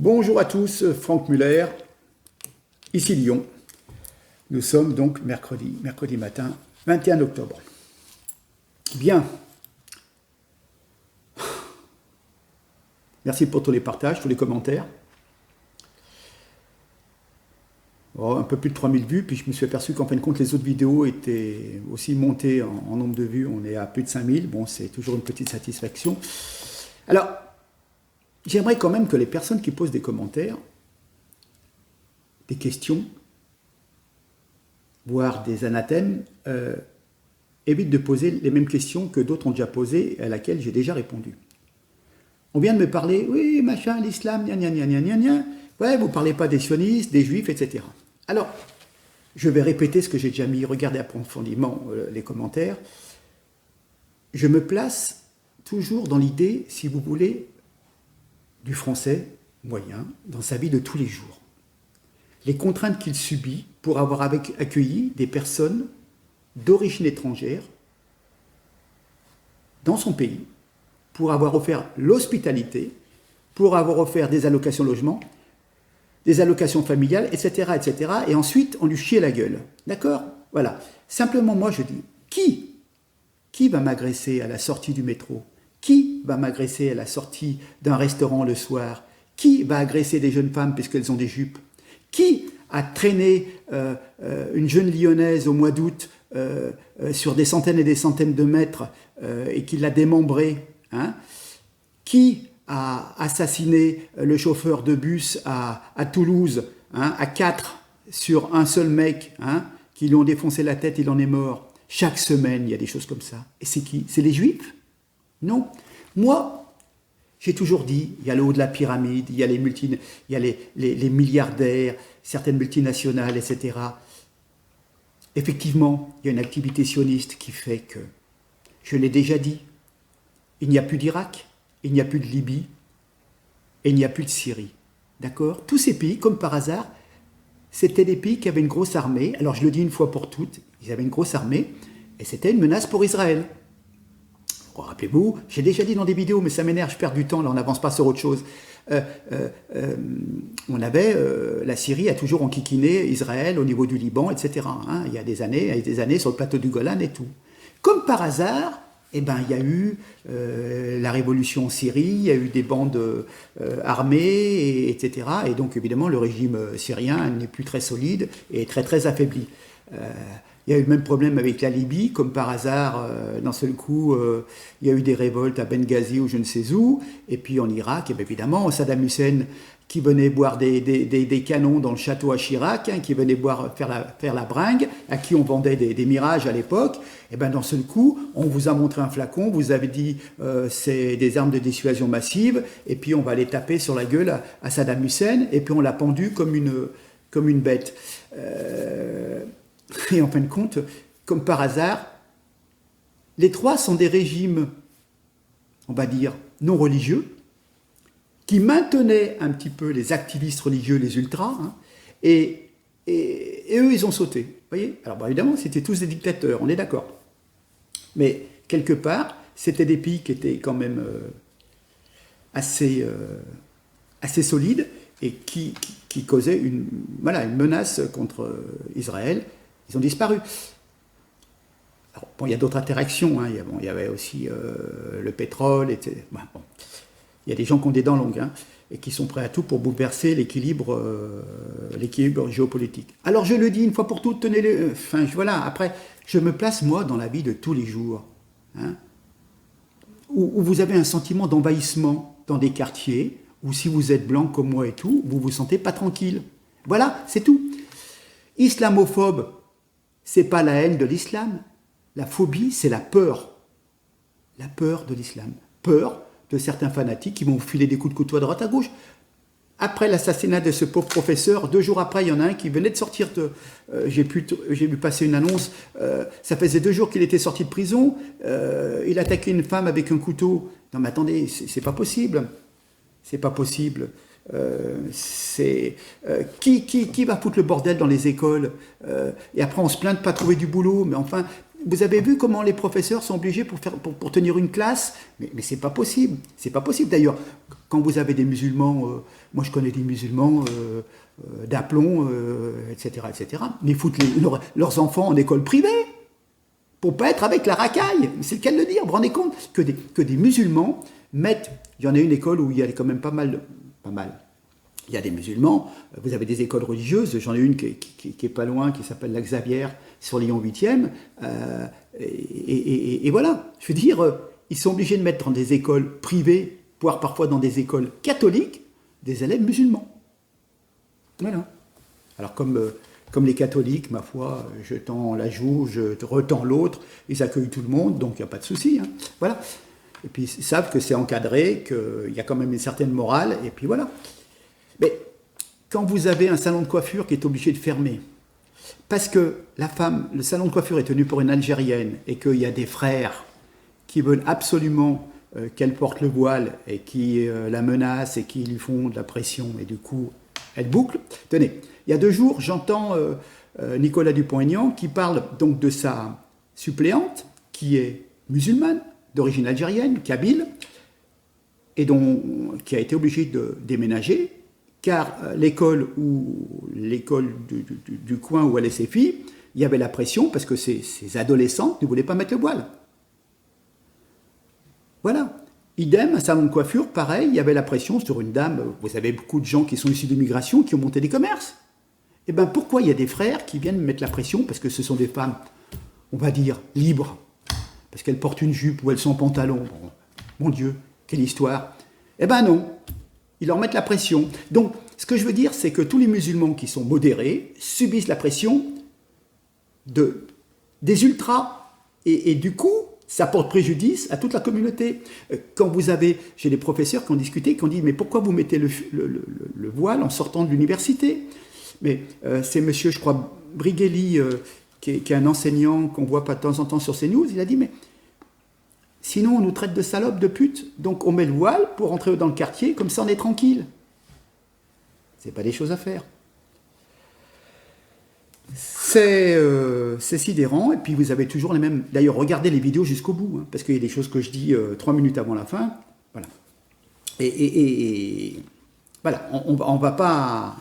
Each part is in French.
Bonjour à tous, Franck Muller, ici Lyon. Nous sommes donc mercredi matin, 21 octobre. Bien. Merci pour tous les partages, tous les commentaires. Oh, un peu plus de 3000 vues, puis je me suis aperçu qu'en fin de compte, les autres vidéos étaient aussi montées en nombre de vues. On est à plus de 5000. Bon, c'est toujours une petite satisfaction. Alors, j'aimerais quand même que les personnes qui posent des commentaires, des questions, voire des anathèmes, évitent de poser les mêmes questions que d'autres ont déjà posées et à laquelle j'ai déjà répondu. On vient de me parler, oui, machin, l'islam, gna gna gna gna gna gna. Ouais, vous ne parlez pas des sionistes, des juifs, etc. Alors, je vais répéter ce que j'ai déjà mis, regardez approfondément les commentaires. Je me place toujours dans l'idée, si vous voulez, du français moyen dans sa vie de tous les jours. Les contraintes qu'il subit pour avoir accueilli des personnes d'origine étrangère dans son pays, pour avoir offert l'hospitalité, pour avoir offert des allocations logement, des allocations familiales, etc., etc. Et ensuite, on lui chie la gueule. D'accord ? Voilà. Simplement, moi, je dis, qui va m'agresser à la sortie du métro ? Qui va m'agresser à la sortie d'un restaurant le soir ? Qui va agresser des jeunes femmes puisqu'elles ont des jupes ? Qui a traîné une jeune lyonnaise au mois d'août sur des centaines et des centaines de mètres et qui l'a démembrée, hein ? Qui a assassiné le chauffeur de bus à Toulouse, hein, à 4 sur un seul mec, hein, qui lui ont défoncé la tête, il en est mort. Chaque semaine, il y a des choses comme ça. Et c'est qui ? C'est les Juifs ? Non. Moi, j'ai toujours dit, il y a le haut de la pyramide, il y a les milliardaires, certaines multinationales, etc. Effectivement, il y a une activité sioniste qui fait que, je l'ai déjà dit, il n'y a plus d'Irak, il n'y a plus de Libye, et il n'y a plus de Syrie. D'accord ? Tous ces pays, comme par hasard, c'était des pays qui avaient une grosse armée. Alors je le dis une fois pour toutes, ils avaient une grosse armée, et c'était une menace pour Israël. Rappelez-vous, j'ai déjà dit dans des vidéos, mais ça m'énerve, je perds du temps, là on n'avance pas sur autre chose. On avait, la Syrie a toujours enquiquiné Israël au niveau du Liban, etc. Hein, il y a des années sur le plateau du Golan et tout. Comme par hasard, eh ben, il y a eu la révolution en Syrie, il y a eu des bandes armées, etc. Et donc évidemment le régime syrien n'est plus très solide et très très affaibli. Il y a eu le même problème avec la Libye, comme par hasard, d'un seul coup, il y a eu des révoltes à Benghazi ou je ne sais où, et puis en Irak, et bien évidemment, Saddam Hussein qui venait boire des canons dans le château à Chirac, hein, qui venait faire la bringue, à qui on vendait des mirages à l'époque, et bien d'un seul coup, on vous a montré un flacon, vous avez dit c'est des armes de dissuasion massive, et puis on va les taper sur la gueule à Saddam Hussein, et puis on l'a pendu comme une bête. Et en fin de compte, comme par hasard, les trois sont des régimes, on va dire, non religieux, qui maintenaient un petit peu les activistes religieux, les ultras, hein, et eux, ils ont sauté. Vous voyez ? Alors, évidemment, c'était tous des dictateurs, on est d'accord. Mais, quelque part, c'était des pays qui étaient quand même assez solides et qui causaient une menace contre Israël. Ils ont disparu. Alors, bon, il y a d'autres interactions. Hein. Il y avait aussi le pétrole. Etc. Bon. Il y a des gens qui ont des dents longues, hein, et qui sont prêts à tout pour bouleverser l'équilibre géopolitique. Alors je le dis une fois pour toutes, tenez-le. Enfin, voilà. Après, je me place moi dans la vie de tous les jours, hein, où vous avez un sentiment d'envahissement dans des quartiers, où si vous êtes blanc comme moi et tout, vous vous sentez pas tranquille. Voilà, c'est tout. Islamophobe, c'est pas la haine de l'islam. La phobie, c'est la peur. La peur de l'islam. Peur de certains fanatiques qui vont vous filer des coups de couteau à droite à gauche. Après l'assassinat de ce pauvre professeur, 2 jours après, il y en a un qui venait de sortir de... j'ai vu passer une annonce, ça faisait 2 jours qu'il était sorti de prison, il attaquait une femme avec un couteau. Non mais attendez, c'est pas possible. C'est pas possible. Qui va foutre le bordel dans les écoles, et après on se plaint de ne pas trouver du boulot, mais enfin, vous avez vu comment les professeurs sont obligés pour tenir une classe, mais c'est pas possible, d'ailleurs, Quand vous avez des musulmans, moi je connais des musulmans d'aplomb, etc., mais ils foutent leurs enfants en école privée pour pas être avec la racaille. C'est le cas de le dire. Vous vous rendez compte que des musulmans mettent... Il y en a une école où il y a quand même pas mal. Il y a des musulmans, vous avez des écoles religieuses, j'en ai une qui est pas loin, qui s'appelle la Xavier, sur Lyon 8e, et voilà. Je veux dire, ils sont obligés de mettre dans des écoles privées, voire parfois dans des écoles catholiques, des élèves musulmans. Voilà. Alors comme les catholiques, ma foi, je tends la joue, je retends l'autre, ils accueillent tout le monde, donc il n'y a pas de souci. Hein. Voilà. Et puis ils savent que c'est encadré, qu'il y a quand même une certaine morale, et puis voilà. Mais quand vous avez un salon de coiffure qui est obligé de fermer, parce que la femme, le salon de coiffure est tenu pour une Algérienne, et qu'il y a des frères qui veulent absolument qu'elle porte le voile, et qui la menacent, et qui lui font de la pression, et du coup, elle boucle. Tenez, il y a 2 jours, j'entends Nicolas Dupont-Aignan qui parle donc de sa suppléante, qui est musulmane, d'origine algérienne, kabyle, et qui a été obligée de déménager, car l'école du coin où allaient ses filles, il y avait la pression, parce que ces adolescentes ne voulaient pas mettre le voile. Voilà. Idem, un salon de coiffure, pareil, il y avait la pression sur une dame. Vous avez beaucoup de gens qui sont issus d'immigration, qui ont monté des commerces. Eh bien, pourquoi il y a des frères qui viennent mettre la pression? Parce que ce sont des femmes, on va dire, libres, parce qu'elles portent une jupe ou elles sont en pantalon. Bon, mon Dieu, quelle histoire. Eh bien non, ils leur mettent la pression. Donc, ce que je veux dire, c'est que tous les musulmans qui sont modérés subissent la pression des ultras. Et du coup, ça porte préjudice à toute la communauté. Quand j'ai des professeurs qui ont discuté, qui ont dit, mais pourquoi vous mettez le voile en sortant de l'université? Mais c'est monsieur, je crois, Brighelli, qui est un enseignant qu'on voit pas de temps en temps sur CNews, il a dit, mais sinon on nous traite de salopes, de putes, donc on met le voile pour rentrer dans le quartier, comme ça on est tranquille. C'est pas des choses à faire. C'est sidérant, et puis vous avez toujours les mêmes... D'ailleurs, regardez les vidéos jusqu'au bout, hein, parce qu'il y a des choses que je dis 3 minutes avant la fin. Voilà. Et voilà, on va pas...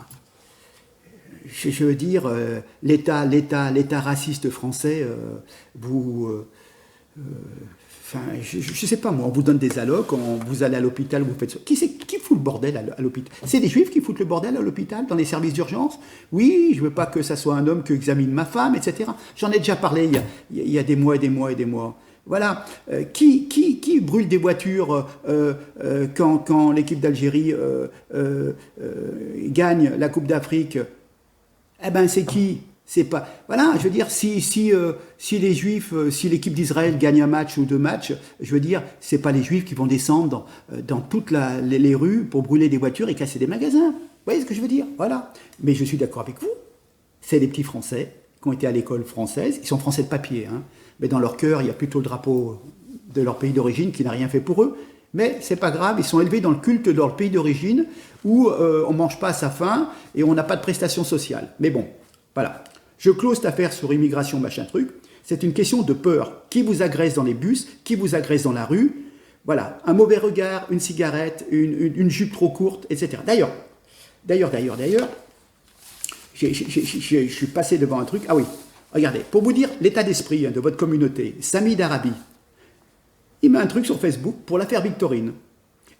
Je veux dire, l'État raciste français, enfin, je ne sais pas moi, on vous donne des allocs, vous allez à l'hôpital, vous faites ça. Qui fout le bordel à l'hôpital? C'est des juifs qui foutent le bordel à l'hôpital, dans les services d'urgence? Oui, je ne veux pas que ça soit un homme qui examine ma femme, etc. J'en ai déjà parlé il y a des mois et des mois et des mois. Voilà. Qui brûle des voitures quand l'équipe d'Algérie gagne la Coupe d'Afrique? Eh ben, c'est qui? C'est pas... Voilà, je veux dire, si les Juifs, si l'équipe d'Israël gagne un match ou 2 matchs, je veux dire, c'est pas les Juifs qui vont descendre dans toutes les rues pour brûler des voitures et casser des magasins. Vous voyez ce que je veux dire? Voilà. Mais je suis d'accord avec vous. C'est des petits Français qui ont été à l'école française. Ils sont Français de papier, hein. Mais dans leur cœur, il y a plutôt le drapeau de leur pays d'origine qui n'a rien fait pour eux. Mais c'est pas grave, ils sont élevés dans le culte de leur pays d'origine où on mange pas à sa faim et on n'a pas de prestations sociales. Mais bon, voilà. Je close cette affaire sur immigration, machin truc. C'est une question de peur. Qui vous agresse dans les bus? Qui vous agresse dans la rue? Voilà. Un mauvais regard, une cigarette, une jupe trop courte, etc. D'ailleurs, je suis passé devant un truc. Ah oui, regardez. Pour vous dire l'état d'esprit de votre communauté, Sami d'Arabie, il met un truc sur Facebook pour l'affaire Victorine.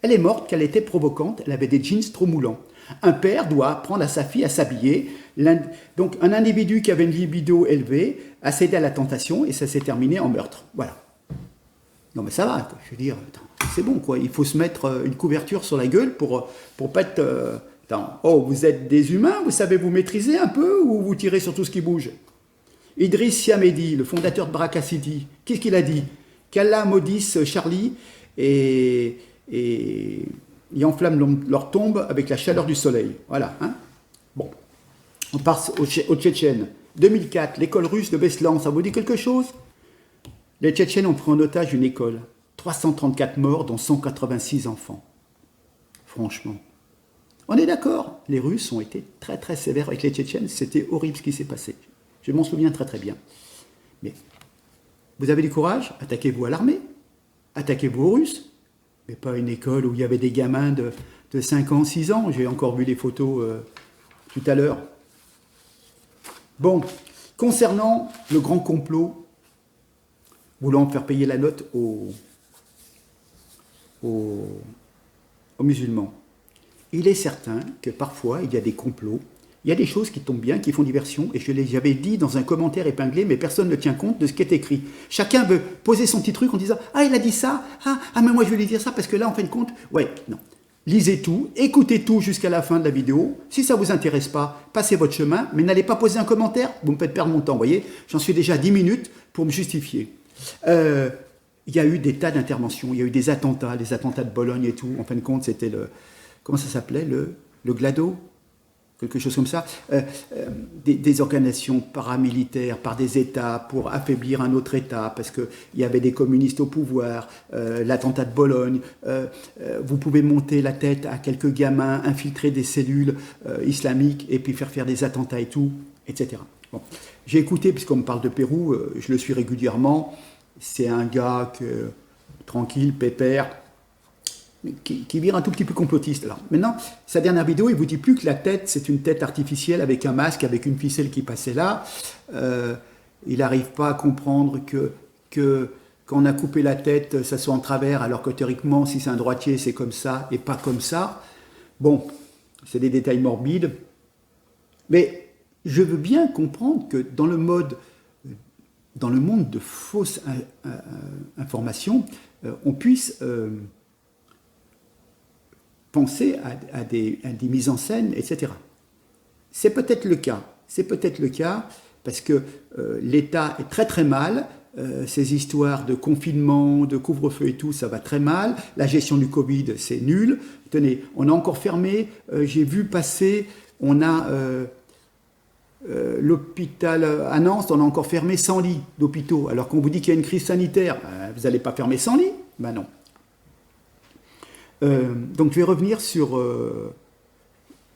Elle est morte car elle était provocante, elle avait des jeans trop moulants. Un père doit apprendre à sa fille à s'habiller. Donc un individu qui avait une libido élevée a cédé à la tentation et ça s'est terminé en meurtre. Voilà. Non mais ça va, quoi. Je veux dire, c'est bon quoi. Il faut se mettre une couverture sur la gueule pour pas être... Oh, vous êtes des humains, vous savez vous maîtriser un peu ou vous tirez sur tout ce qui bouge? Idriss Siamedi, le fondateur de Baraka City, qu'est-ce qu'il a dit? Qu'Allah maudisse Charlie et enflamme leur tombe avec la chaleur du soleil. Voilà. Hein, bon. On passe aux Tchétchènes. 2004, l'école russe de Beslan, ça vous dit quelque chose? Les Tchétchènes ont pris en otage une école. 334 morts, dont 186 enfants. Franchement. On est d'accord. Les Russes ont été très très sévères avec les Tchétchènes. C'était horrible ce qui s'est passé. Je m'en souviens très très bien. Mais vous avez du courage? Attaquez-vous à l'armée. Attaquez-vous aux Russes. mais pas une école où il y avait des gamins de 5 ans, 6 ans. J'ai encore vu les photos tout à l'heure. Bon, concernant le grand complot voulant faire payer la note aux musulmans, il est certain que parfois il y a des complots, il y a des choses qui tombent bien, qui font diversion, et je l'avais dit dans un commentaire épinglé, mais personne ne tient compte de ce qui est écrit. Chacun veut poser son petit truc en disant « Ah, il a dit ça, mais moi je vais lui dire ça, parce que là, en fin de compte, ouais, non. » Lisez tout, écoutez tout jusqu'à la fin de la vidéo. Si ça ne vous intéresse pas, passez votre chemin, mais n'allez pas poser un commentaire, vous me faites perdre mon temps, vous voyez. J'en suis déjà à 10 minutes pour me justifier. Il y a eu des tas d'interventions, il y a eu des attentats, les attentats de Bologne et tout. En fin de compte, c'était comment ça s'appelait, le GLADO, quelque chose comme ça, des organisations paramilitaires par des États pour affaiblir un autre État, parce qu'il y avait des communistes au pouvoir, l'attentat de Bologne, vous pouvez monter la tête à quelques gamins, infiltrer des cellules islamiques et puis faire des attentats et tout, etc. Bon. J'ai écouté, puisqu'on me parle de Pérou, je le suis régulièrement, c'est un gars tranquille, pépère, qui vire un tout petit peu complotiste. Alors, maintenant, sa dernière vidéo, il ne vous dit plus que la tête, c'est une tête artificielle avec un masque, avec une ficelle qui passait là. Il n'arrive pas à comprendre que quand on a coupé la tête, ça soit en travers, alors que théoriquement, si c'est un droitier, c'est comme ça et pas comme ça. Bon, c'est des détails morbides. Mais je veux bien comprendre que dans le monde de fausses informations, on puisse penser à des mises en scène, etc. C'est peut-être le cas, parce que l'État est très très mal, ces histoires de confinement, de couvre-feu et tout, ça va très mal, la gestion du Covid, c'est nul. Tenez, on a encore fermé, j'ai vu passer, on a l'hôpital à Nantes, on a encore fermé 100 lits d'hôpitaux, alors qu'on vous dit qu'il y a une crise sanitaire, vous n'allez pas fermer 100 lits? Ben non. Donc je vais revenir sur...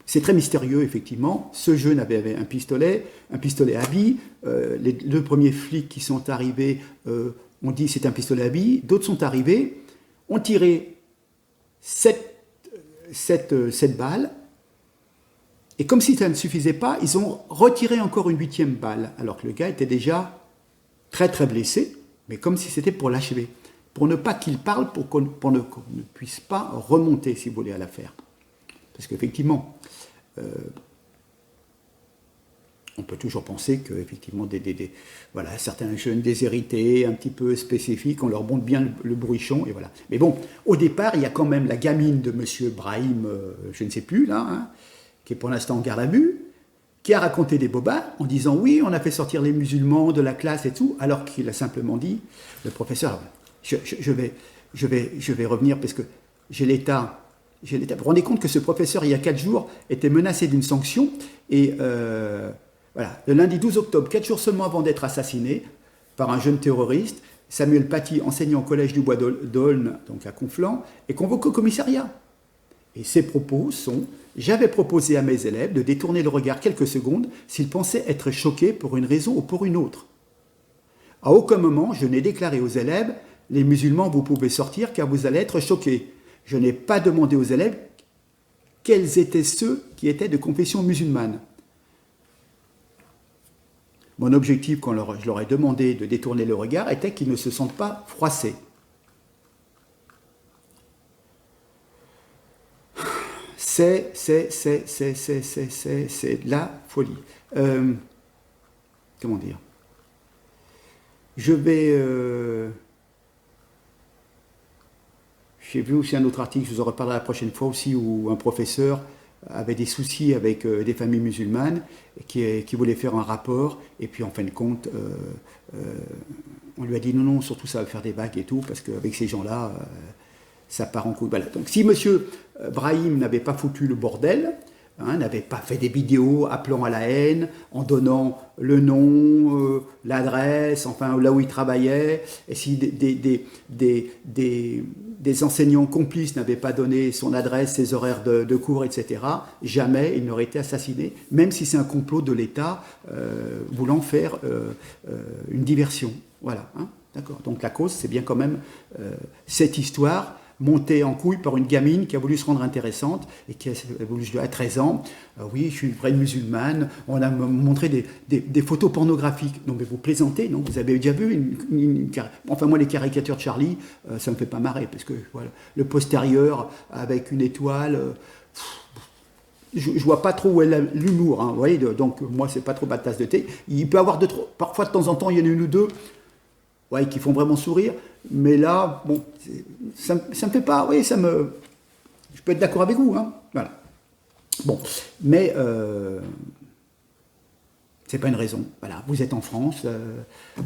c'est très mystérieux, effectivement. Ce jeune avait un pistolet à billes. Les deux premiers flics qui sont arrivés ont dit c'est un pistolet à billes. D'autres sont arrivés, ont tiré 7 balles. Et comme si ça ne suffisait pas, ils ont retiré encore une 8e balle, alors que le gars était déjà très très blessé, mais comme si c'était pour l'achever. Pour ne pas qu'il parle, pour qu'on ne puisse pas remonter, si vous voulez, à l'affaire. Parce qu'effectivement, on peut toujours penser qu'effectivement, voilà, certains jeunes déshérités, un petit peu spécifiques, on leur monte bien le bourrichon, et voilà. Mais bon, au départ, il y a quand même la gamine de M. Brahim, je ne sais plus, là, hein, qui est pour l'instant en garde à vue, qui a raconté des bobards en disant « Oui, on a fait sortir les musulmans de la classe et tout », alors qu'il a simplement dit, le professeur... Je vais revenir parce que j'ai l'État. Vous vous rendez compte que ce professeur, il y a 4 jours, était menacé d'une sanction. Et voilà, le lundi 12 octobre, 4 jours seulement avant d'être assassiné par un jeune terroriste, Samuel Paty, enseignant au collège du Bois d'Aulne, donc à Conflans, est convoqué au commissariat. Et ses propos sont « J'avais proposé à mes élèves de détourner le regard quelques secondes s'ils pensaient être choqués pour une raison ou pour une autre. À aucun moment, je n'ai déclaré aux élèves « Les musulmans, vous pouvez sortir car vous allez être choqués. Je n'ai pas demandé aux élèves quels étaient ceux qui étaient de confession musulmane. Mon objectif, quand je leur ai demandé de détourner le regard, était qu'ils ne se sentent pas froissés. » C'est de la folie. Comment dire? Je vais... J'ai vu aussi un autre article, je vous en reparlerai la prochaine fois aussi, où un professeur avait des soucis avec des familles musulmanes qui voulaient faire un rapport, et puis en fin de compte, on lui a dit non, surtout ça va faire des vagues et tout, parce qu'avec ces gens-là, ça part en couille. Voilà. Donc si M. Brahim n'avait pas foutu le bordel, n'avait pas fait des vidéos appelant à la haine, en donnant le nom, l'adresse, enfin là où il travaillait, et si des enseignants complices n'avaient pas donné son adresse, ses horaires de cours, etc., jamais il n'aurait été assassiné, même si c'est un complot de l'État voulant faire une diversion. Voilà, hein, d'accord. Donc la cause, c'est bien quand même cette histoire montée en couille par une gamine qui a voulu se rendre intéressante et qui a voulu, à 13 ans, oui, je suis une vraie musulmane, on a montré des photos pornographiques. Non mais vous plaisantez, non? Vous avez déjà vu enfin moi les caricatures de Charlie, ça me fait pas marrer, parce que voilà, le postérieur avec une étoile... je vois pas trop où est l'humour, hein, vous voyez, donc moi c'est pas trop ma tasse de thé. Il peut y avoir parfois de temps en temps, il y en a une ou deux, ouais, qui font vraiment sourire, mais là, bon, ça me fait pas, oui, je peux être d'accord avec vous, hein, voilà. Bon, mais c'est pas une raison, voilà, vous êtes en France,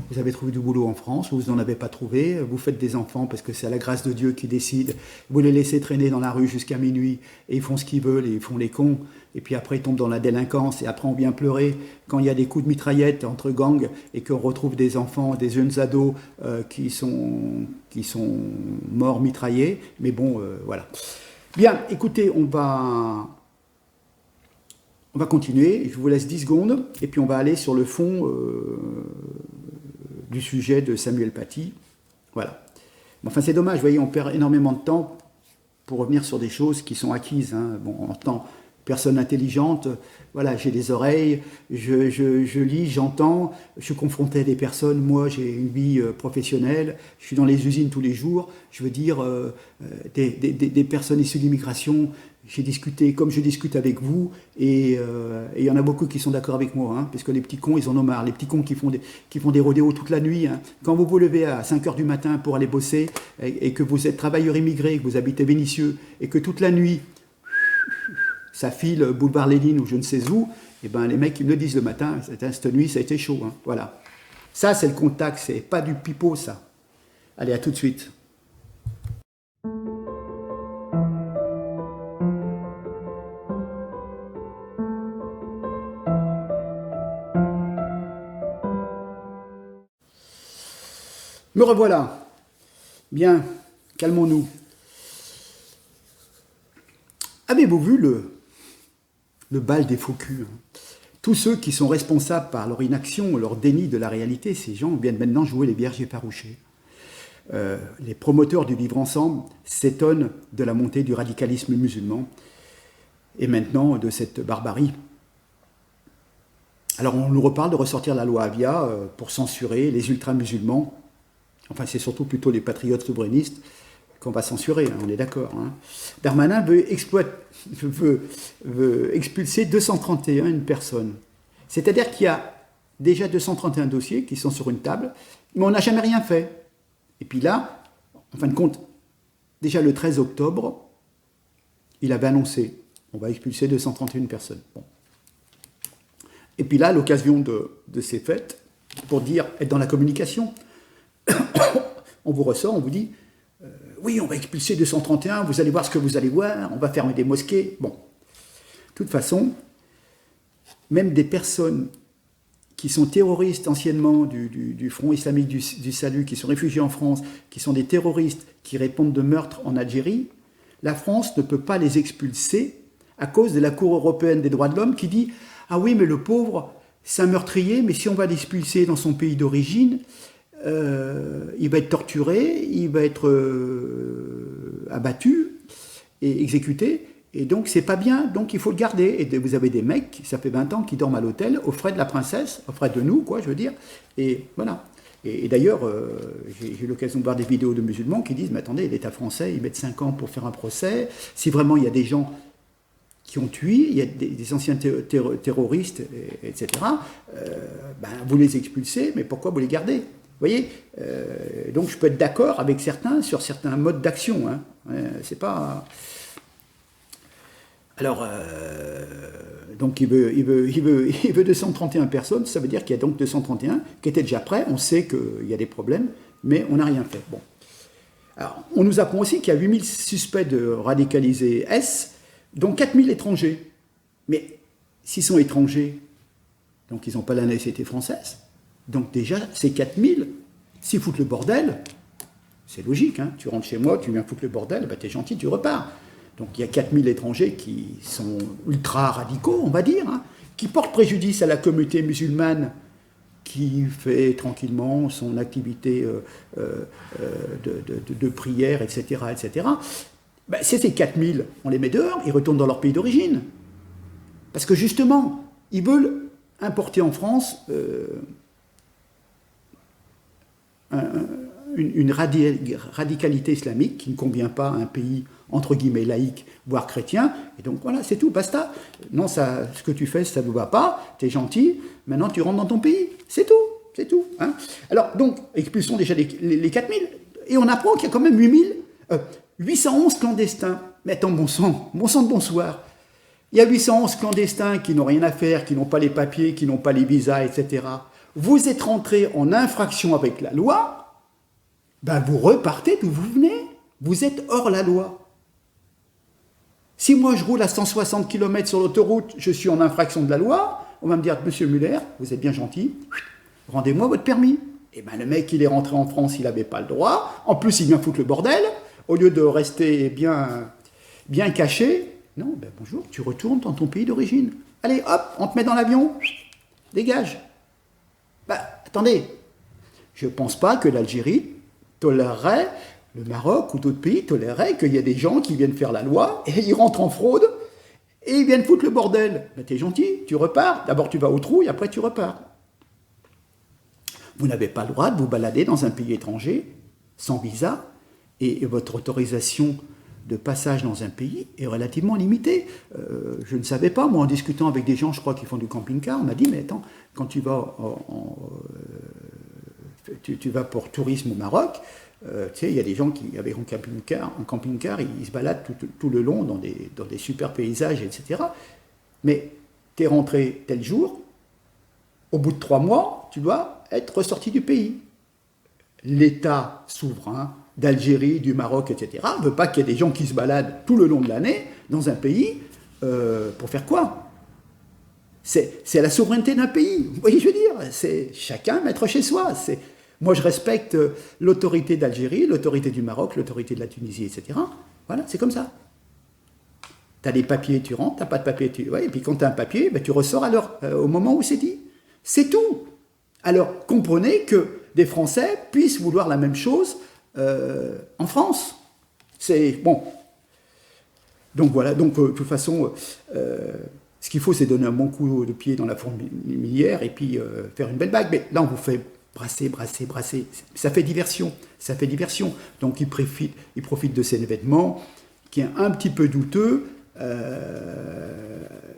vous avez trouvé du boulot en France, vous n'en avez pas trouvé, vous faites des enfants parce que c'est à la grâce de Dieu qui décide, vous les laissez traîner dans la rue jusqu'à minuit, et ils font ce qu'ils veulent, et ils font les cons, et puis après ils tombent dans la délinquance, et après on vient pleurer quand il y a des coups de mitraillette entre gangs, et qu'on retrouve des enfants, des jeunes ados qui sont morts mitraillés, mais bon, voilà. Bien, écoutez, on va continuer, je vous laisse 10 secondes, et puis on va aller sur le fond du sujet de Samuel Paty. Voilà. Enfin, c'est dommage, vous voyez, on perd énormément de temps pour revenir sur des choses qui sont acquises. Hein. Bon, en tant que personne intelligente, voilà, j'ai des oreilles, je lis, j'entends, je suis confronté à des personnes, moi j'ai une vie professionnelle, je suis dans les usines tous les jours, je veux dire, des personnes issues de l'immigration. J'ai discuté comme je discute avec vous, et il y en a beaucoup qui sont d'accord avec moi, hein, parce que les petits cons, ils en ont marre. Les petits cons qui font des rodéos toute la nuit. Hein. Quand vous vous levez à 5 h du matin pour aller bosser, et que vous êtes travailleur immigré, que vous habitez Vénissieux, et que toute la nuit, ça file boulevard Lénine ou je ne sais où, et ben les mecs, ils me le disent le matin, cette nuit, ça a été chaud. Hein, voilà. Ça, c'est le contact, c'est pas du pipeau, ça. Allez, à tout de suite. Me revoilà. Bien, calmons-nous. Avez-vous vu le bal des faux culs, hein? Tous ceux qui sont responsables par leur inaction, leur déni de la réalité, ces gens viennent maintenant jouer les vierges effarouchées. Les promoteurs du vivre ensemble s'étonnent de la montée du radicalisme musulman et maintenant de cette barbarie. Alors on nous reparle de ressortir la loi Avia pour censurer les ultra-musulmans. Enfin, c'est surtout plutôt les patriotes souverainistes qu'on va censurer, hein, on est d'accord. Hein. Darmanin veut expulser 231 personnes. C'est-à-dire qu'il y a déjà 231 dossiers qui sont sur une table, mais on n'a jamais rien fait. Et puis là, en fin de compte, déjà le 13 octobre, il avait annoncé, on va expulser 231 personnes. Bon. Et puis là, l'occasion de ces fêtes, pour dire, être dans la communication, on vous ressort, on vous dit, oui, on va expulser 231, vous allez voir ce que vous allez voir, on va fermer des mosquées. Bon, de toute façon, même des personnes qui sont terroristes anciennement du Front islamique du Salut, qui sont réfugiés en France, qui sont des terroristes qui répondent de meurtres en Algérie, la France ne peut pas les expulser à cause de la Cour européenne des droits de l'homme qui dit « Ah oui, mais le pauvre, c'est un meurtrier, mais si on va l'expulser dans son pays d'origine, il va être torturé, il va être abattu et exécuté, et donc c'est pas bien, donc il faut le garder. » Et vous avez des mecs, ça fait 20 ans, qui dorment à l'hôtel, aux frais de la princesse, aux frais de nous, quoi, je veux dire, et voilà. Et d'ailleurs, j'ai eu l'occasion de voir des vidéos de musulmans qui disent « Mais attendez, l'État français, ils mettent 5 ans pour faire un procès, si vraiment il y a des gens qui ont tué, il y a des anciens terroristes, etc., ben, vous les expulsez, mais pourquoi vous les gardez ? Vous voyez, donc je peux être d'accord avec certains sur certains modes d'action. Hein. C'est pas. Alors, donc il veut 231 personnes, ça veut dire qu'il y a donc 231 qui étaient déjà prêts. On sait qu'il y a des problèmes, mais on n'a rien fait. Bon. Alors, on nous apprend aussi qu'il y a 8000 suspects de radicalisés S, dont 4000 étrangers. Mais s'ils sont étrangers, donc ils n'ont pas la nationalité française. Donc déjà, ces 4000, s'ils foutent le bordel, c'est logique, hein, tu rentres chez moi, tu viens foutre le bordel, ben t'es gentil, tu repars. Donc il y a 4000 étrangers qui sont ultra radicaux, on va dire, hein, qui portent préjudice à la communauté musulmane qui fait tranquillement son activité de prière, etc., etc., ben, ces 4000, on les met dehors, ils retournent dans leur pays d'origine. Parce que justement, ils veulent importer en France une radicalité islamique qui ne convient pas à un pays entre guillemets laïque, voire chrétien, et donc voilà, c'est tout, basta. Non, ça, ce que tu fais, ça ne va pas, tu es gentil, maintenant tu rentres dans ton pays, c'est tout. Hein. Alors, donc, expulsons déjà les 4000, et on apprend qu'il y a quand même 811 clandestins. Mais attends, bon sang de bonsoir. Il y a 811 clandestins qui n'ont rien à faire, qui n'ont pas les papiers, qui n'ont pas les visas, etc. Vous êtes rentrés en infraction avec la loi, ben vous repartez d'où vous venez. Vous êtes hors la loi. Si moi je roule à 160 km sur l'autoroute, je suis en infraction de la loi, on va me dire, monsieur Muller, vous êtes bien gentil, rendez-moi votre permis. Et bien le mec, il est rentré en France, il n'avait pas le droit, en plus il vient foutre le bordel, au lieu de rester bien caché, non, ben bonjour, tu retournes dans ton pays d'origine. Allez, hop, on te met dans l'avion, dégage. Ben, attendez, je ne pense pas que l'Algérie tolérerait, le Maroc ou d'autres pays toléreraient qu'il y ait des gens qui viennent faire la loi et ils rentrent en fraude et ils viennent foutre le bordel. Ben t'es gentil, tu repars. D'abord tu vas au trou et après tu repars. Vous n'avez pas le droit de vous balader dans un pays étranger sans visa et votre autorisation de passage dans un pays est relativement limitée. Je ne savais pas, moi en discutant avec des gens, je crois, qui font du camping-car, on m'a dit, mais attends, quand tu vas, tu vas pour tourisme au Maroc, tu sais, il y a des gens qui, avec un camping-car, ils se baladent tout le long dans des super paysages, etc. Mais tu es rentré tel jour, au bout de 3 mois, tu dois être ressorti du pays. L'État souverain d'Algérie, du Maroc, etc., ne veut pas qu'il y ait des gens qui se baladent tout le long de l'année dans un pays pour faire quoi? C'est la souveraineté d'un pays. Vous voyez, je veux dire, c'est chacun maître chez soi. Moi, je respecte l'autorité d'Algérie, l'autorité du Maroc, l'autorité de la Tunisie, etc. Voilà, c'est comme ça. Tu as des papiers, tu rentres, tu n'as pas de papier, ouais, et puis quand tu as un papier, ben, tu ressors au moment où c'est dit. C'est tout. Alors, comprenez que des Français puissent vouloir la même chose en France. C'est bon. Donc voilà, de toute façon, ce qu'il faut, c'est donner un bon coup de pied dans la fourmilière et puis faire une belle bague. Mais là, on vous fait brasser. Ça fait diversion. Donc ils profitent de ces événements qui est un petit peu douteux.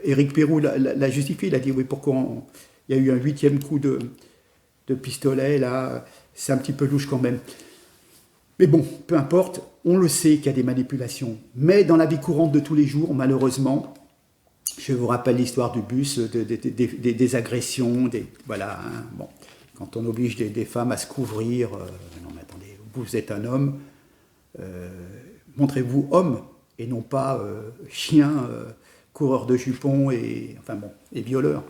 Éric Pérou l'a justifié, il a dit oui, pourquoi il y a eu un 8e coup de pistolet, là, c'est un petit peu louche quand même. Mais bon, peu importe, on le sait qu'il y a des manipulations. Mais dans la vie courante de tous les jours, malheureusement, je vous rappelle l'histoire du bus, des agressions, voilà, hein, bon, quand on oblige des femmes à se couvrir, non mais attendez, vous êtes un homme, montrez-vous homme, et non pas chien, coureur de jupons et violeur.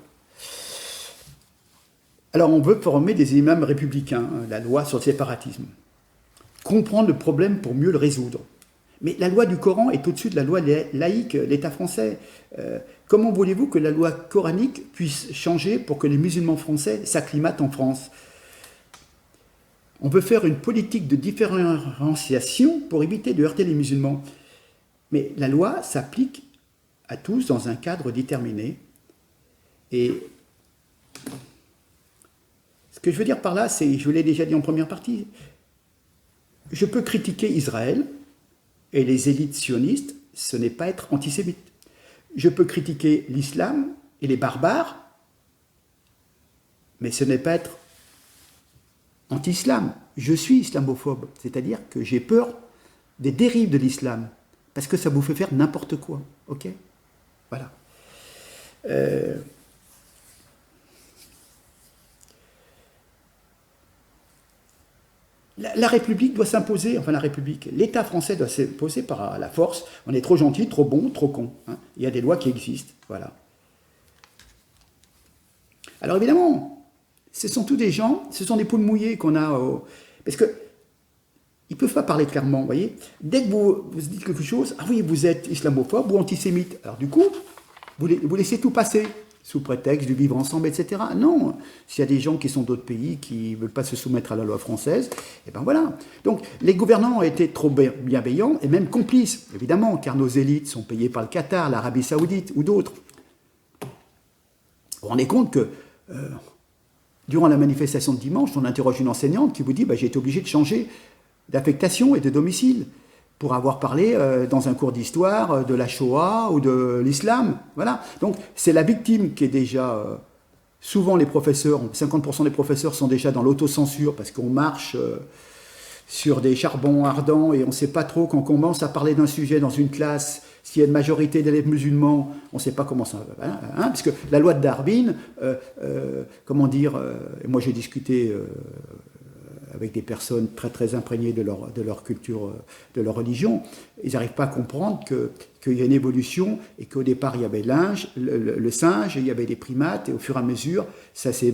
Alors on veut former des imams républicains, la loi sur le séparatisme. Comprendre le problème pour mieux le résoudre. Mais la loi du Coran est au-dessus de la loi laïque, l'État français. Comment voulez-vous que la loi coranique puisse changer pour que les musulmans français s'acclimatent en France? On veut faire une politique de différenciation pour éviter de heurter les musulmans. Mais la loi s'applique à tous dans un cadre déterminé. Et ce que je veux dire par là, c'est, je vous l'ai déjà dit en première partie, je peux critiquer Israël et les élites sionistes, ce n'est pas être antisémite. Je peux critiquer l'islam et les barbares, mais ce n'est pas être anti-islam. Je suis islamophobe, c'est-à-dire que j'ai peur des dérives de l'islam, parce que ça vous fait faire n'importe quoi, ok? Voilà. La République doit s'imposer, l'État français doit s'imposer par la force. On est trop gentil, trop bon, trop con. Hein. Il y a des lois qui existent, voilà. Alors évidemment, ce sont tous des gens, ce sont des poules mouillées qu'on a... parce que ils ne peuvent pas parler clairement, vous voyez. Dès que vous dites quelque chose, ah oui, vous êtes islamophobe ou antisémite. Alors du coup, vous laissez tout passer. sous prétexte du vivre ensemble, etc. Non, s'il y a des gens qui sont d'autres pays qui ne veulent pas se soumettre à la loi française, et ben voilà. Donc les gouvernants ont été trop bienveillants et même complices, évidemment, car nos élites sont payées par le Qatar, l'Arabie Saoudite ou d'autres. Vous vous rendez compte que durant la manifestation de dimanche, on interroge une enseignante qui vous dit j'ai été obligée de changer d'affectation et de domicile pour avoir parlé dans un cours d'histoire de la Shoah ou de l'islam. Voilà. Donc c'est la victime qui est déjà... souvent les professeurs, 50% des professeurs sont déjà dans l'autocensure parce qu'on marche sur des charbons ardents et on ne sait pas trop quand on commence à parler d'un sujet dans une classe, s'il y a une majorité d'élèves musulmans, on ne sait pas comment ça va. Hein, parce que la loi de Darwin, comment dire, moi j'ai discuté... avec des personnes très très imprégnées de leur culture, de leur religion, ils n'arrivent pas à comprendre qu'il y a une évolution et qu'au départ il y avait le singe, et il y avait des primates, et au fur et à mesure ça s'est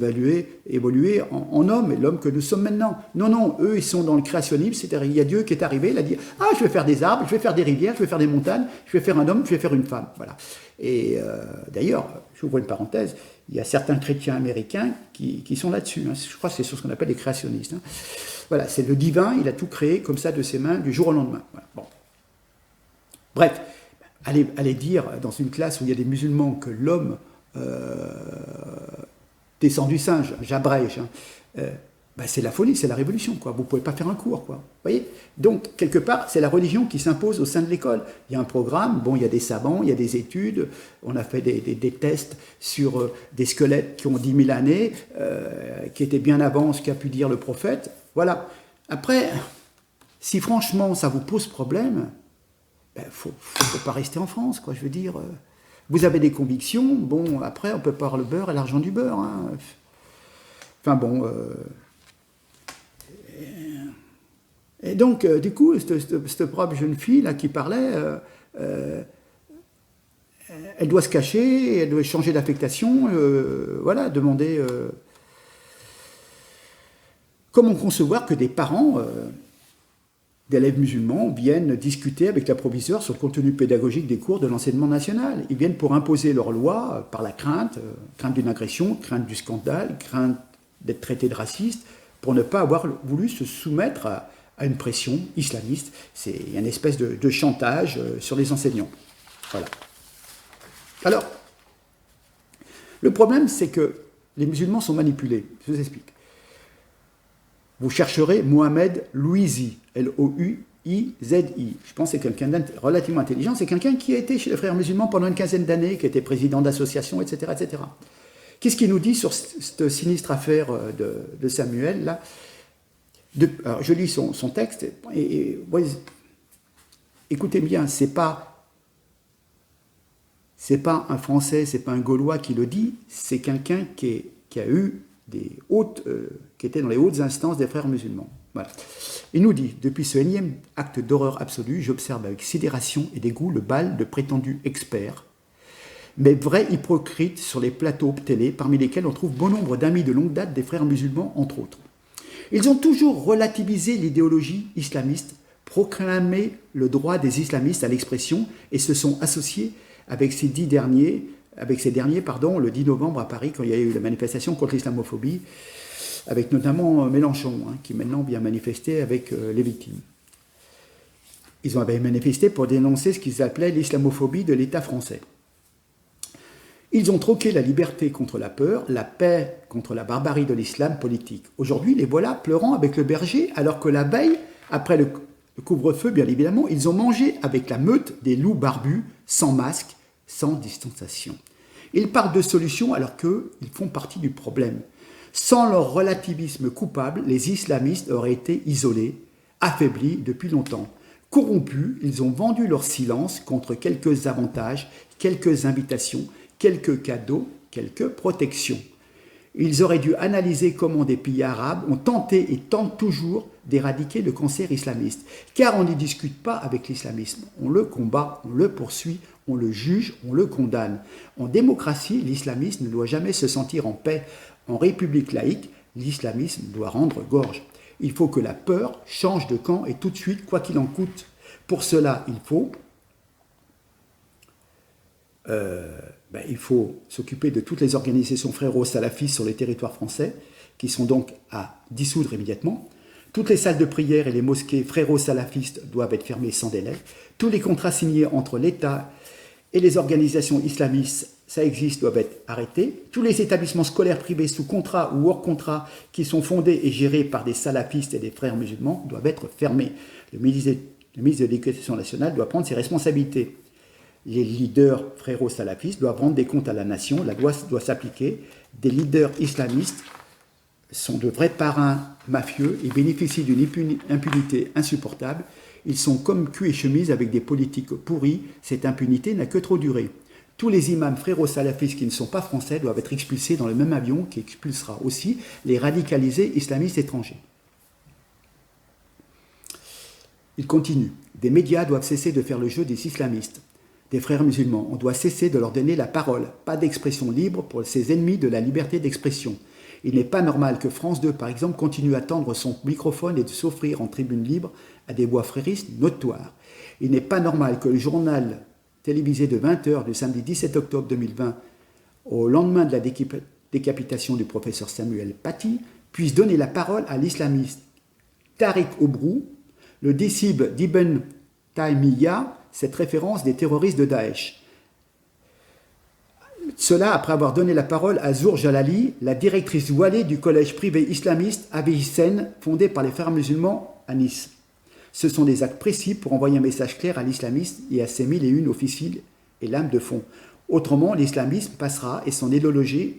évolué en homme, et l'homme que nous sommes maintenant. Non, eux ils sont dans le créationnisme, c'est-à-dire il y a Dieu qui est arrivé, il a dit « Ah, je vais faire des arbres, je vais faire des rivières, je vais faire des montagnes, je vais faire un homme, je vais faire une femme. » Voilà. Et d'ailleurs, j'ouvre une parenthèse, il y a certains chrétiens américains qui sont là-dessus. Hein. Je crois que c'est sur ce qu'on appelle les créationnistes. Hein. Voilà, c'est le divin, il a tout créé comme ça de ses mains du jour au lendemain. Voilà. Bon. Bref, allez dire dans une classe où il y a des musulmans que l'homme descend du singe, j'abrège, hein, c'est la folie, c'est la révolution, quoi. Vous ne pouvez pas faire un cours, quoi. Vous voyez ? Donc, quelque part, c'est la religion qui s'impose au sein de l'école. Il y a un programme, bon, il y a des savants, il y a des études, on a fait des tests sur des squelettes qui ont 10 000 années, qui étaient bien avant ce qu'a pu dire le prophète. Voilà. Après, si franchement ça vous pose problème, faut pas rester en France, quoi. Je veux dire, vous avez des convictions, bon, après, on peut pas avoir le beurre et l'argent du beurre, hein. Enfin bon... Et donc, du coup, cette propre jeune fille là qui parlait, elle doit se cacher, elle doit changer d'affectation, voilà, demander comment concevoir que des parents d'élèves musulmans viennent discuter avec la proviseure sur le contenu pédagogique des cours de l'enseignement national. Ils viennent pour imposer leur loi par la crainte d'une agression, crainte du scandale, crainte d'être traité de raciste, pour ne pas avoir voulu se soumettre à une pression islamiste. C'est une espèce de chantage sur les enseignants. Voilà. Alors, le problème, c'est que les musulmans sont manipulés. Je vous explique. Vous chercherez Mohamed Louizi, L-O-U-I-Z-I. Je pense que c'est quelqu'un de relativement intelligent. C'est quelqu'un qui a été chez les frères musulmans pendant une quinzaine d'années, qui a été président d'associations, etc., etc. Qu'est-ce qu'il nous dit sur cette sinistre affaire de Samuel, là ? Alors, je lis son texte, et écoutez bien, c'est pas un Français, c'est pas un Gaulois qui le dit, c'est quelqu'un qui a eu qui était dans les hautes instances des frères musulmans. Voilà. Il nous dit, depuis ce énième acte d'horreur absolue, j'observe avec sidération et dégoût le bal de prétendus experts, mais vrais hypocrites sur les plateaux télé, parmi lesquels on trouve bon nombre d'amis de longue date des frères musulmans, entre autres. Ils ont toujours relativisé l'idéologie islamiste, proclamé le droit des islamistes à l'expression et se sont associés avec ces derniers, le 10 novembre à Paris, quand il y a eu la manifestation contre l'islamophobie, avec notamment Mélenchon, qui maintenant vient manifester avec les victimes. Ils avaient manifesté pour dénoncer ce qu'ils appelaient l'islamophobie de l'État français. Ils ont troqué la liberté contre la peur, la paix contre la barbarie de l'islam politique. Aujourd'hui, les voilà pleurant avec le berger, alors que la veille, après le couvre-feu, bien évidemment, ils ont mangé avec la meute des loups barbus, sans masque, sans distanciation. Ils parlent de solutions alors qu'ils font partie du problème. Sans leur relativisme coupable, les islamistes auraient été isolés, affaiblis depuis longtemps. Corrompus, ils ont vendu leur silence contre quelques avantages, quelques invitations, quelques cadeaux, quelques protections. Ils auraient dû analyser comment des pays arabes ont tenté et tentent toujours d'éradiquer le cancer islamiste. Car on n'y discute pas avec l'islamisme. On le combat, on le poursuit, on le juge, on le condamne. En démocratie, l'islamisme ne doit jamais se sentir en paix. En république laïque, l'islamisme doit rendre gorge. Il faut que la peur change de camp et tout de suite, quoi qu'il en coûte. Pour cela, il faut ben, il faut s'occuper de toutes les organisations frérot-salafistes sur les territoires français, qui sont donc à dissoudre immédiatement. Toutes les salles de prière et les mosquées frérot-salafistes doivent être fermées sans délai. Tous les contrats signés entre l'État et les organisations islamistes, ça existe, doivent être arrêtés. Tous les établissements scolaires privés sous contrat ou hors contrat qui sont fondés et gérés par des salafistes et des frères musulmans doivent être fermés. Le ministre de l'Éducation nationale doit prendre ses responsabilités. Les leaders frérot-salafistes doivent rendre des comptes à la nation, la loi doit s'appliquer. Des leaders islamistes sont de vrais parrains mafieux et bénéficient d'une impunité insupportable. Ils sont comme cul et chemise avec des politiques pourris. Cette impunité n'a que trop duré. Tous les imams frérot-salafistes qui ne sont pas français doivent être expulsés dans le même avion qui expulsera aussi les radicalisés islamistes étrangers. Il continue. Des médias doivent cesser de faire le jeu des islamistes, des frères musulmans. On doit cesser de leur donner la parole. Pas d'expression libre pour ces ennemis de la liberté d'expression. Il n'est pas normal que France 2, par exemple, continue à tendre son microphone et de s'offrir en tribune libre à des voix fréristes notoires. Il n'est pas normal que le journal télévisé de 20h du samedi 17 octobre 2020, au lendemain de la décapitation du professeur Samuel Paty, puisse donner la parole à l'islamiste Tariq Obrou, le disciple d'Ibn Taymiyyah, cette référence des terroristes de Daesh. Cela après avoir donné la parole à Zour Jalali, la directrice voilée du collège privé islamiste Abi Hissène, fondé par les frères musulmans à Nice. Ce sont des actes précis pour envoyer un message clair à l'islamiste et à ses 1001 officiels et lames de fond. Autrement, l'islamisme passera et son idéologie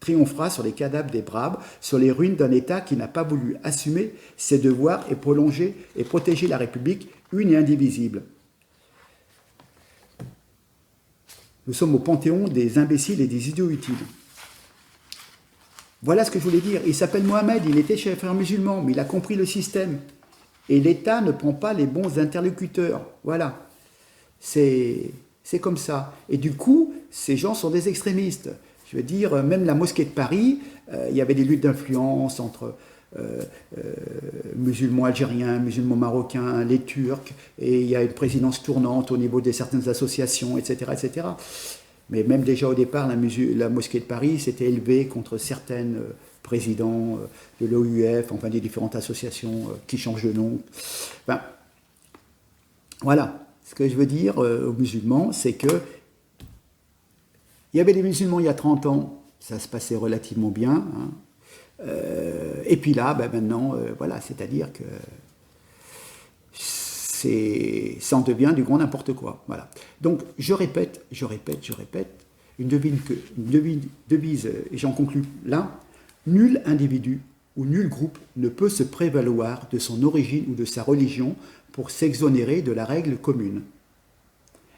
triomphera sur les cadavres des braves, sur les ruines d'un État qui n'a pas voulu assumer ses devoirs et prolonger et protéger la République une et indivisible. Nous sommes au panthéon des imbéciles et des idiots utiles. Voilà ce que je voulais dire. Il s'appelle Mohamed, il était chez les frères musulmans, mais il a compris le système. Et l'État ne prend pas les bons interlocuteurs. Voilà. C'est comme ça. Et du coup, ces gens sont des extrémistes. Je veux dire, même la mosquée de Paris, il y avait des luttes d'influence entre musulmans algériens, musulmans marocains, les Turcs, et il y a une présidence tournante au niveau de certaines associations, etc., etc. Mais même déjà au départ, la mosquée de Paris s'était élevée contre certains présidents de l'OUF, enfin des différentes associations qui changent de nom. Enfin, voilà. Ce que je veux dire aux musulmans, c'est que il y avait des musulmans il y a 30 ans, ça se passait relativement bien, hein. Et puis là, maintenant, voilà, c'est-à-dire que ça en devient du grand n'importe quoi. Voilà. Donc, je répète, une devise, et j'en conclus là, nul individu ou nul groupe ne peut se prévaloir de son origine ou de sa religion pour s'exonérer de la règle commune.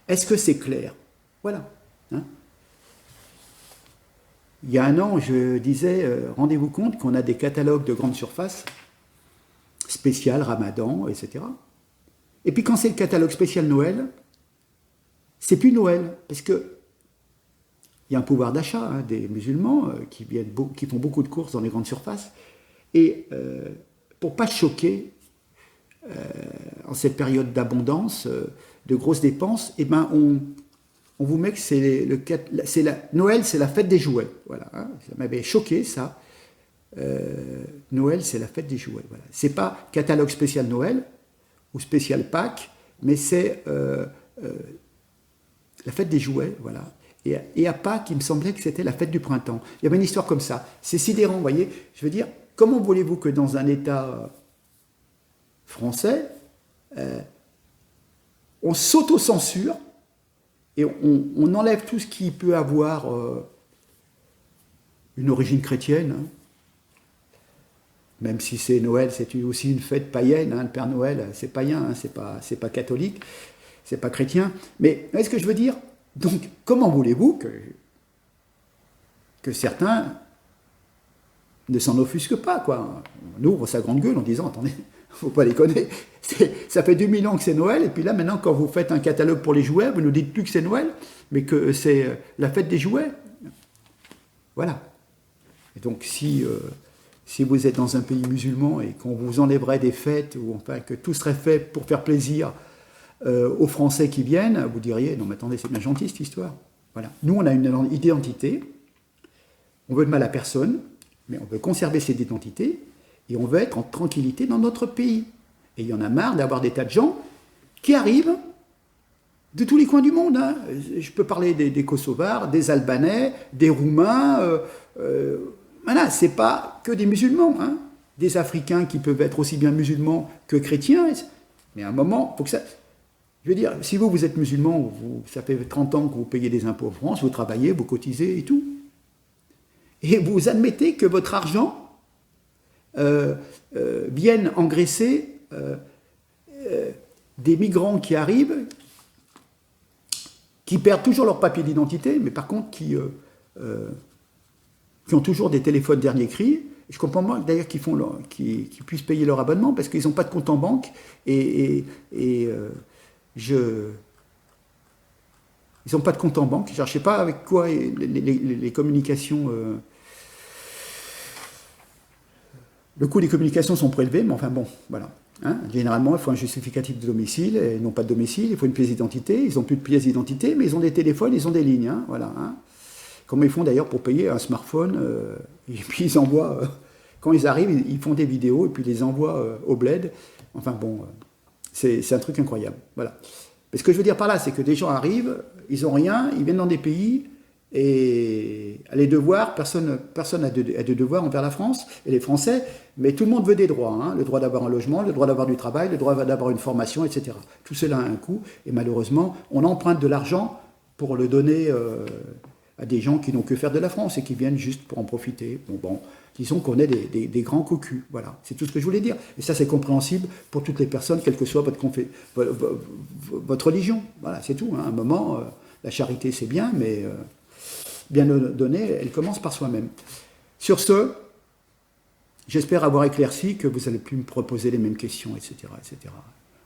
Est-ce que c'est clair? Voilà. Hein? Il y a un an, je disais, rendez-vous compte qu'on a des catalogues de grande surface, spécial Ramadan, etc. Et puis quand c'est le catalogue spécial Noël, c'est plus Noël, parce que il y a un pouvoir d'achat hein, des musulmans qui font beaucoup de courses dans les grandes surfaces, et pour pas choquer, en cette période d'abondance, de grosses dépenses, eh ben on vous met que Noël, c'est la fête des jouets. Voilà, hein, ça m'avait choqué, ça. Noël, c'est la fête des jouets. Voilà. C'est pas catalogue spécial Noël ou spécial Pâques, mais c'est la fête des jouets. Voilà. Et à Pâques, il me semblait que c'était la fête du printemps. Il y avait une histoire comme ça. C'est sidérant, vous voyez. Je veux dire, comment voulez-vous que dans un État français, on s'auto-censure et on enlève tout ce qui peut avoir une origine chrétienne, hein. Même si c'est Noël, c'est aussi une fête païenne, hein. Le Père Noël, c'est païen, hein. C'est pas catholique, c'est pas chrétien. Mais vous voyez ce que je veux dire? Donc, comment voulez-vous que certains ne s'en offusquent pas, quoi? On ouvre sa grande gueule en disant, attendez, faut pas déconner, ça fait 2000 ans que c'est Noël, et puis là, maintenant, quand vous faites un catalogue pour les jouets, vous ne dites plus que c'est Noël, mais que c'est la fête des jouets. Voilà. Et donc, si vous êtes dans un pays musulman et qu'on vous enlèverait des fêtes, ou enfin que tout serait fait pour faire plaisir aux Français qui viennent, vous diriez, non mais attendez, c'est bien gentil cette histoire. Voilà. Nous, on a une identité, on veut de mal à personne, mais on veut conserver cette identité, et on veut être en tranquillité dans notre pays. Et il y en a marre d'avoir des tas de gens qui arrivent de tous les coins du monde. Hein. Je peux parler des Kosovars, des Albanais, des Roumains. Voilà, c'est pas que des musulmans. Hein. Des Africains qui peuvent être aussi bien musulmans que chrétiens. Mais à un moment, faut que ça... Je veux dire, si vous êtes musulman, ça fait 30 ans que vous payez des impôts en France, vous travaillez, vous cotisez et tout. Et vous admettez que votre argent vienne engraisser des migrants qui arrivent, qui perdent toujours leur papier d'identité, mais par contre qui ont toujours des téléphones dernier cri. Je comprends pas d'ailleurs qu'ils puissent payer leur abonnement parce qu'ils n'ont pas de compte en banque ils n'ont pas de compte en banque. Je ne sais pas avec quoi les communications. Le coût des communications sont prélevés, mais enfin bon, voilà. Hein, généralement, il faut un justificatif de domicile, et ils n'ont pas de domicile, il faut une pièce d'identité, ils n'ont plus de pièce d'identité, mais ils ont des téléphones, ils ont des lignes. Hein, voilà. Hein. Comment ils font d'ailleurs pour payer un smartphone et puis ils envoient, quand ils arrivent, ils font des vidéos et puis ils les envoient au bled. Enfin bon, c'est un truc incroyable. Voilà. Mais ce que je veux dire par là, c'est que des gens arrivent, ils n'ont rien, ils viennent dans des pays et les devoirs, personne n'a de devoirs envers la France et les Français, mais tout le monde veut des droits. Hein, le droit d'avoir un logement, le droit d'avoir du travail, le droit d'avoir une formation, etc. Tout cela a un coût et malheureusement, on emprunte de l'argent pour le donner à des gens qui n'ont que faire de la France et qui viennent juste pour en profiter. Bon, disons qu'on est des grands cocus. Voilà, c'est tout ce que je voulais dire. Et ça, c'est compréhensible pour toutes les personnes, quelle que soit votre religion. Voilà, c'est tout. Hein. À un moment, la charité, c'est bien, mais bien donner, elle commence par soi-même. Sur ce, j'espère avoir éclairci que vous n'allez plus me proposer les mêmes questions, etc., etc.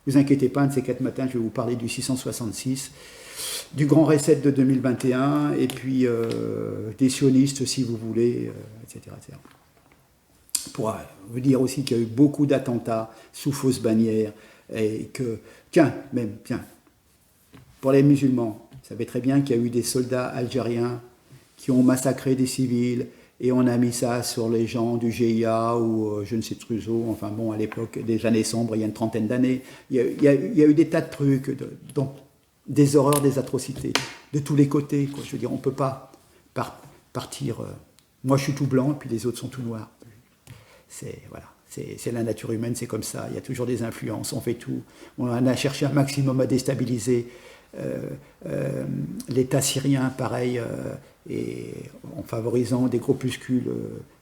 Ne vous inquiétez pas, un de ces 4 matins, je vais vous parler du 666, du grand reset de 2021, et puis des sionistes, si vous voulez, etc., etc. Pour vous dire aussi qu'il y a eu beaucoup d'attentats sous fausse bannière, et que, tiens, pour les musulmans, vous savez très bien qu'il y a eu des soldats algériens qui ont massacré des civils, et on a mis ça sur les gens du GIA ou je ne sais Truseau, enfin bon, à l'époque des années sombres, il y a une trentaine d'années. Il y a eu des tas de trucs, des horreurs, des atrocités, de tous les côtés. Quoi. Je veux dire, on ne peut pas partir... moi, je suis tout blanc, puis les autres sont tout noirs. Voilà, c'est la nature humaine, c'est comme ça. Il y a toujours des influences, on fait tout. On a cherché un maximum à déstabiliser l'État syrien, pareil, et en favorisant des groupuscules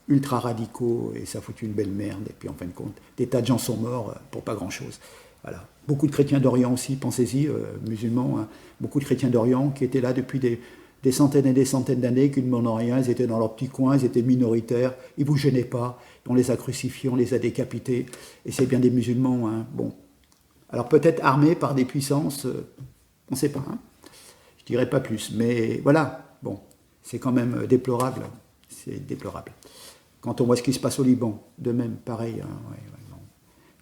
ultra-radicaux, et ça foutu une belle merde. Et puis, en fin de compte, des tas de gens sont morts pour pas grand-chose. Voilà. Beaucoup de chrétiens d'Orient aussi, pensez-y, musulmans, hein, beaucoup de chrétiens d'Orient qui étaient là depuis des centaines et des centaines d'années, qui ne demandaient rien, ils étaient dans leur petit coin, ils étaient minoritaires, ils ne vous gênaient pas, on les a crucifiés, on les a décapités, et c'est bien des musulmans. Hein, bon. Alors peut-être armés par des puissances, on ne sait pas, hein, je ne dirais pas plus, mais voilà, bon, c'est quand même déplorable, c'est déplorable. Quand on voit ce qui se passe au Liban, de même, pareil, hein, ouais,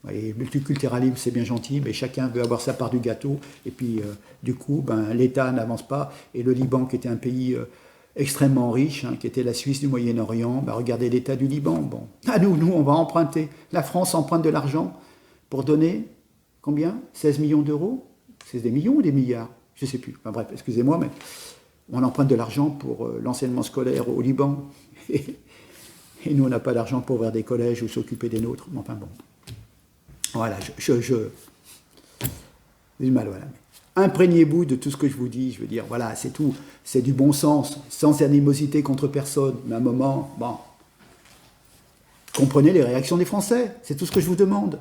le multiculturalisme, c'est bien gentil, mais chacun veut avoir sa part du gâteau. Et puis, du coup, l'État n'avance pas. Et le Liban, qui était un pays extrêmement riche, hein, qui était la Suisse du Moyen-Orient, regardez l'état du Liban. Bon, nous, on va emprunter. La France emprunte de l'argent pour donner, combien 16 millions d'euros. C'est des millions ou des milliards? Je ne sais plus. Enfin bref, excusez-moi, mais on emprunte de l'argent pour l'enseignement scolaire au Liban. Et nous, on n'a pas d'argent pour ouvrir des collèges ou s'occuper des nôtres. Enfin bon. Voilà, j'ai du mal, voilà. Imprégnez-vous de tout ce que je vous dis, je veux dire, voilà, c'est tout, c'est du bon sens, sans animosité contre personne, mais à un moment, bon, comprenez les réactions des Français, c'est tout ce que je vous demande.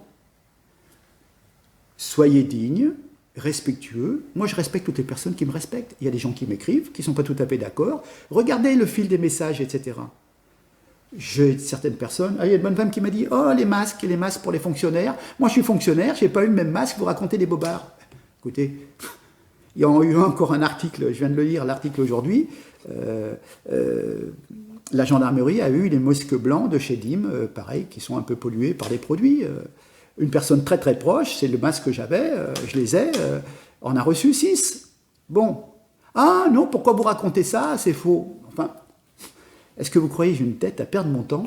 Soyez dignes, respectueux, moi je respecte toutes les personnes qui me respectent, il y a des gens qui m'écrivent, qui ne sont pas tout à fait d'accord, regardez le fil des messages, etc. J'ai certaines personnes, il y a une bonne femme qui m'a dit « Oh, les masques pour les fonctionnaires. Moi, je suis fonctionnaire, je n'ai pas eu le même masque, vous racontez des bobards. » Écoutez, il y a eu encore un article, je viens de le lire, l'article aujourd'hui, la gendarmerie a eu les masques blancs de chez Dim, pareil, qui sont un peu pollués par des produits. Une personne très très proche, c'est le masque que j'avais, je les ai, on a reçu 6. Bon, Ah non, pourquoi vous racontez ça? C'est faux. Enfin, est-ce que vous croyez que j'ai une tête à perdre mon temps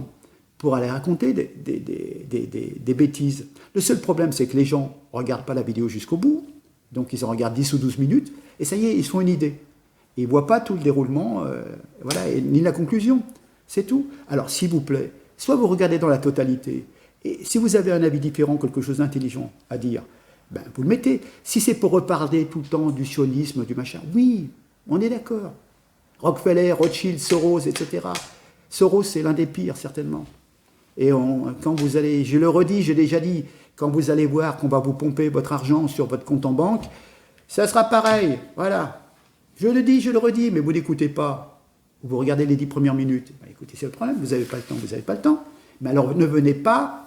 pour aller raconter des bêtises? Le seul problème, c'est que les gens ne regardent pas la vidéo jusqu'au bout, donc ils en regardent 10 ou 12 minutes, et ça y est, ils se font une idée. Et ils ne voient pas tout le déroulement, voilà, ni la conclusion. C'est tout. Alors, s'il vous plaît, soit vous regardez dans la totalité, et si vous avez un avis différent, quelque chose d'intelligent à dire, ben, vous le mettez. Si c'est pour reparler tout le temps du sionisme, du machin, oui, on est d'accord. Rockefeller, Rothschild, Soros, etc. Soros, c'est l'un des pires, certainement. Et quand vous allez, je le redis, j'ai déjà dit, quand vous allez voir qu'on va vous pomper votre argent sur votre compte en banque, ça sera pareil, voilà. Je le dis, je le redis, mais vous n'écoutez pas. Vous regardez les 10 premières minutes. Ben, écoutez, c'est le problème, vous n'avez pas le temps, vous n'avez pas le temps. Mais alors, ne venez pas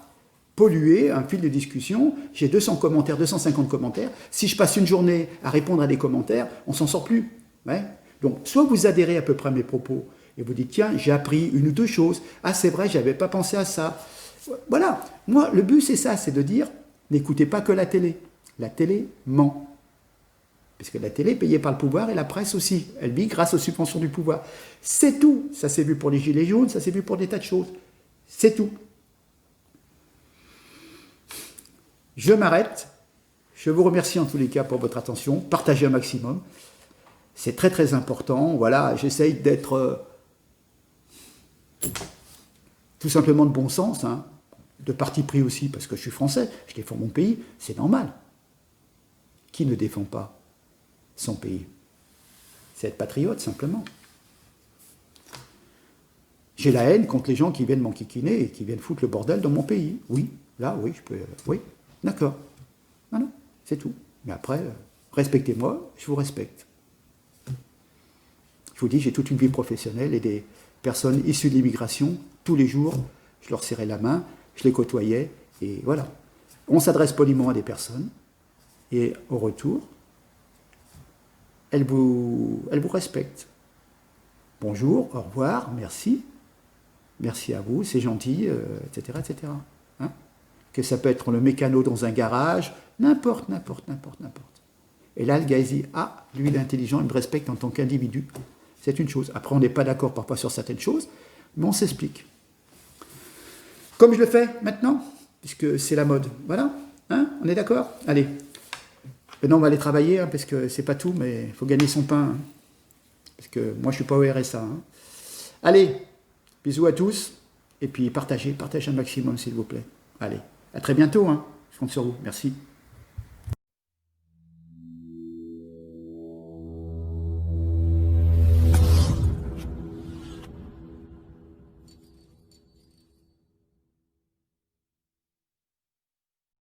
polluer un fil de discussion. J'ai 200 commentaires, 250 commentaires. Si je passe une journée à répondre à des commentaires, on s'en sort plus. Ouais. Donc, soit vous adhérez à peu près à mes propos et vous dites, tiens, j'ai appris une ou deux choses. Ah, c'est vrai, je n'avais pas pensé à ça. Voilà. Moi, le but, c'est ça, c'est de dire, n'écoutez pas que la télé. La télé ment. Parce que la télé est payée par le pouvoir et la presse aussi. Elle vit grâce aux subventions du pouvoir. C'est tout. Ça s'est vu pour les gilets jaunes, ça s'est vu pour des tas de choses. C'est tout. Je m'arrête. Je vous remercie en tous les cas pour votre attention. Partagez un maximum. C'est très très important. Voilà, j'essaye d'être tout simplement de bon sens, hein, de parti pris aussi parce que je suis français, je défends mon pays, c'est normal. Qui ne défend pas son pays? C'est être patriote simplement. J'ai la haine contre les gens qui viennent m'enquiquiner et qui viennent foutre le bordel dans mon pays. Oui, là, oui, je peux. Oui, d'accord. Voilà, c'est tout. Mais après, respectez-moi, je vous respecte. Je vous dis, j'ai toute une vie professionnelle et des personnes issues de l'immigration, tous les jours, je leur serrais la main, je les côtoyais, et voilà. On s'adresse poliment à des personnes, et au retour, elles vous respectent. Bonjour, au revoir, merci. Merci à vous, c'est gentil, etc. etc. Hein, que ça peut être le mécano dans un garage, n'importe. Et là, le gars, il dit, ah, lui, il est intelligent, il me respecte en tant qu'individu. C'est une chose. Après, on n'est pas d'accord parfois sur certaines choses, mais on s'explique. Comme je le fais maintenant, puisque c'est la mode. Voilà, hein, on est d'accord? Allez. Maintenant, on va aller travailler, hein, parce que c'est pas tout, mais il faut gagner son pain. Hein, parce que moi, je ne suis pas au RSA. Hein. Allez, bisous à tous, et puis partagez un maximum, s'il vous plaît. Allez, à très bientôt, hein. Je compte sur vous. Merci.